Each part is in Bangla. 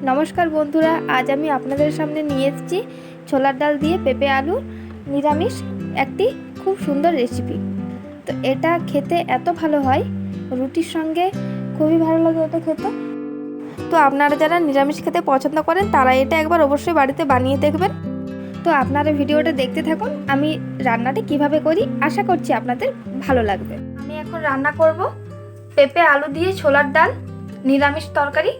নমস্কার বন্ধুরা, আজ আমি আপনাদের সামনে নিয়ে এসেছি ছোলার ডাল দিয়ে পেঁপে আলু নিরামিষ একটি খুব সুন্দর রেসিপি। তো এটা খেতে এত ভালো হয়, রুটির সঙ্গে খুবই ভালো লাগে এটা খেতে। তো আপনারা যারা নিরামিষ খেতে পছন্দ করেন তারা এটা একবার অবশ্যই বাড়িতে বানিয়ে দেখবেন। তো আপনারা ভিডিওটা দেখতে থাকুন, আমি রান্নাটা কিভাবে করি, আশা করছি আপনাদের ভালো লাগবে। আমি এখন রান্না করব পেঁপে আলু দিয়ে ছোলার ডাল নিরামিষ তরকারি।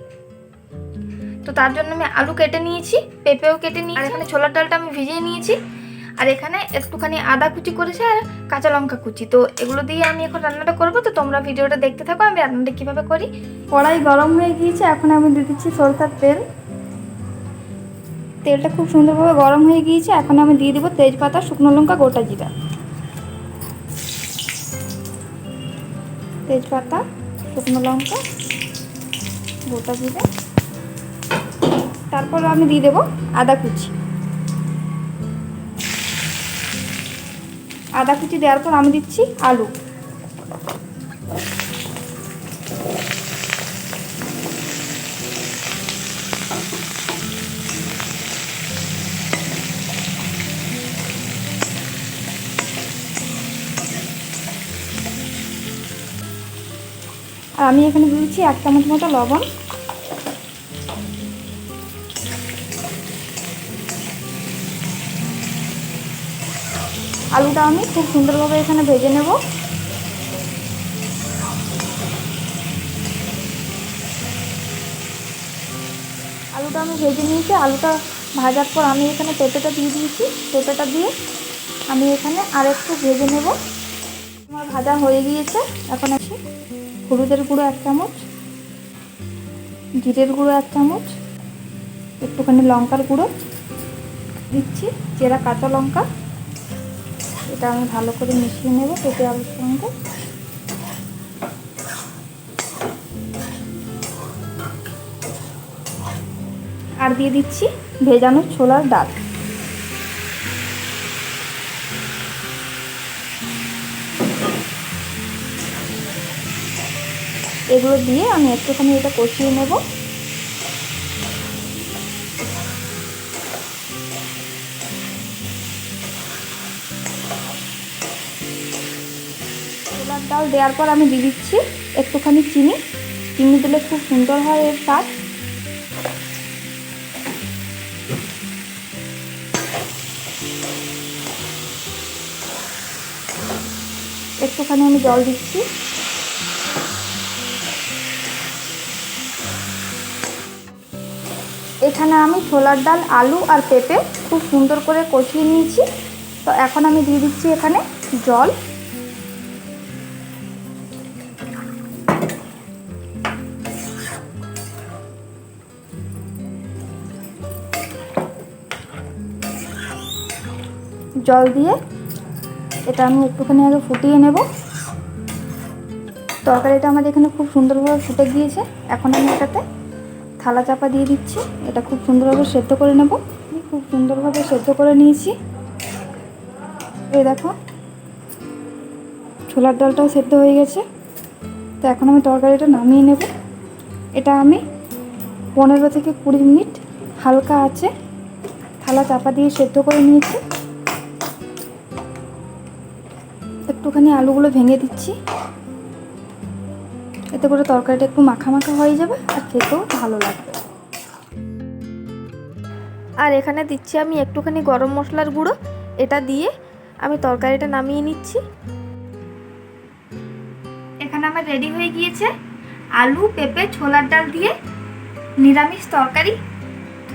তো তার জন্য আমি আলু কেটে নিয়েছি, পেঁপেও কেটে নিয়েছি, আর এখানে ছোলার ডালটা আমি ভিজিয়ে নিয়েছি, আর এখানে একটুখানি আদা কুচি করেছি আর কাঁচা লঙ্কা কুচি। তো এগুলো দিয়ে আমি এখন রান্নাটা করব। তো তোমরা ভিডিওটা দেখতে থাকো আমি রান্নাটা কীভাবে করি। কড়াই গরম হয়ে গিয়েছে, এখন আমি দিয়ে দিচ্ছি সরষের তেল। তেলটা খুব সুন্দরভাবে গরম হয়ে গিয়েছে, এখন আমি দিয়ে দেবো তেজপাতা, শুকনো লঙ্কা, গোটা জিরা। তেজপাতা, শুকনো লঙ্কা, গোটা জিরা, তারপর আমি দিয়ে দেবো আদা কুচি। আদা কুচি দেওয়ার পর আমি দিচ্ছি আলু। আর আমি এখানে দিয়ে দিচ্ছি 1 চামচ মতো লবণ। আলুটা আমি খুব সুন্দরভাবে এখানে ভেজে নেব। আলুটা আমি ভেজে নিয়েছি। আলুটা ভাজার পর আমি এখানে পেঁপেটা দিয়ে দিয়েছি। পেঁপেটা দিয়ে আমি এখানে আর একটু ভেজে নেব। আমার ভাজা হয়ে গিয়েছে। এখন আছে হলুদের গুঁড়ো 1 চামচ, জিরের গুঁড়ো 1 চামচ, একটুখানি লঙ্কার গুঁড়ো দিচ্ছি, চেরা কাঁচা লঙ্কা। এটা আমি ভালো করে মিশিয়ে নেব পেঁপে আলুর সঙ্গে। আর দিয়ে দিচ্ছি ভেজানো ছোলার ডাল। এগুলো দিয়ে আমি একটুখানি এটা কষিয়ে নেব। ছোলার ডাল দেওয়ার পর আমি দিয়ে দিচ্ছি একটুখানি চিনি। চিনি দিলে খুব সুন্দর হয় এর স্বাদ। একটুখানি আমি জল দিচ্ছি। এখানে আমি ছোলার ডাল, আলু আর পেঁপে খুব সুন্দর করে কষিয়ে নিয়েছি। তো এখন আমি দিয়ে দিচ্ছি এখানে জল। জল দিয়ে এটা আমি একটুখানি আগে ফুটিয়ে নেব। তরকারিটা আমাদের এখানে খুব সুন্দরভাবে ফুটে গিয়েছে। এখন আমি এটাতে থালা চাপা দিয়ে দিচ্ছি। এটা খুব সুন্দরভাবে সেদ্ধ করে নেব। আমি খুব সুন্দরভাবে সেদ্ধ করে নিয়েছি। এই দেখো ছোলার ডালটাও সেদ্ধ হয়ে গেছে। তো এখন আমি তরকারিটা নামিয়ে নেব। এটা আমি 15 থেকে 20 মিনিট হালকা আছে থালা চাপা দিয়ে সেদ্ধ করে নিয়েছি। একটুখানি আলুগুলো ভেঙে দিচ্ছি, এতে করে তরকারিটা একটু মাখা মাখা হয়ে যাবে আর খেতেও ভালো লাগবে। আর এখানে দিচ্ছি আমি একটুখানি গরম মশলার গুঁড়ো। এটা দিয়ে আমি তরকারিটা নামিয়ে নিচ্ছি। এখানে আমার রেডি হয়ে গিয়েছে আলু, পেঁপে, ছোলার ডাল দিয়ে নিরামিষ তরকারি।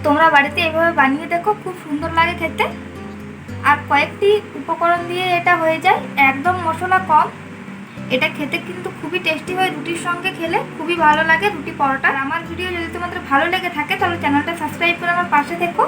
তোমরা বাড়িতে এভাবে বানিয়ে দেখো, খুব সুন্দর লাগে খেতে। আর কয়েকটি উপকরণ দিয়ে এটা হয়ে যায়, একদম মশলা কম। এটা খেতে কিন্তু খুবই টেস্টি হয়, রুটির সঙ্গে খেলে খুবই ভালো লাগে, রুটি পরোটা। আর আমার ভিডিও যদি তোমাদের ভালো লেগে থাকে তাহলে চ্যানেলটা সাবস্ক্রাইব করে আমার পাশে থেকো।